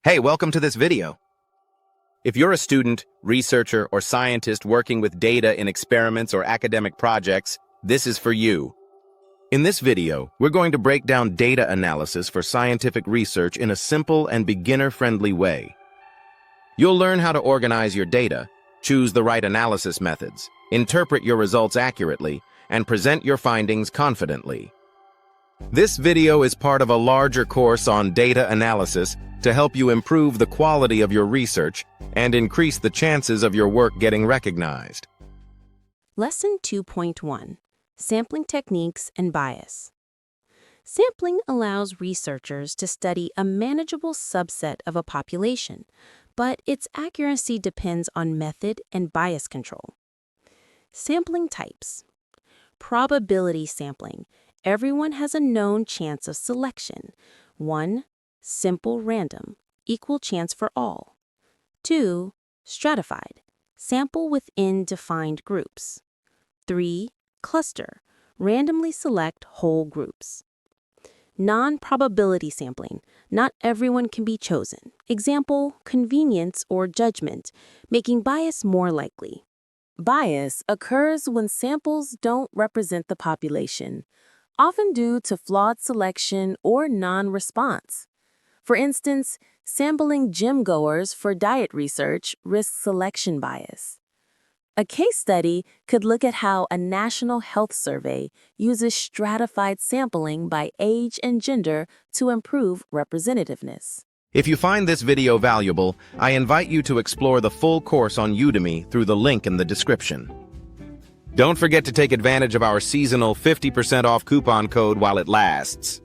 Hey, welcome to this video. If you're a student, researcher, or scientist working with data in experiments or academic projects, this is for you. In this video, we're going to break down data analysis for scientific research in a simple and beginner-friendly way. You'll learn how to organize your data, choose the right analysis methods, interpret your results accurately, and present your findings confidently. This video is part of a larger course on data analysis to help you improve the quality of your research and increase the chances of your work getting recognized. Lesson 2.1: Sampling Techniques and Bias. Sampling allows researchers to study a manageable subset of a population, but its accuracy depends on method and bias control. Sampling types. Probability sampling. Everyone has a known chance of selection. 1. Simple random, equal chance for all. 2. Stratified, sample within defined groups. 3. Cluster, randomly select whole groups. Non-probability sampling, not everyone can be chosen. Example, convenience or judgment, making bias more likely. Bias occurs when samples don't represent the population, often due to flawed selection or non-response. For instance, sampling gym-goers for diet research risks selection bias. A case study could look at how a national health survey uses stratified sampling by age and gender to improve representativeness. If you find this video valuable, I invite you to explore the full course on Udemy through the link in the description. Don't forget to take advantage of our seasonal 50% off coupon code while it lasts.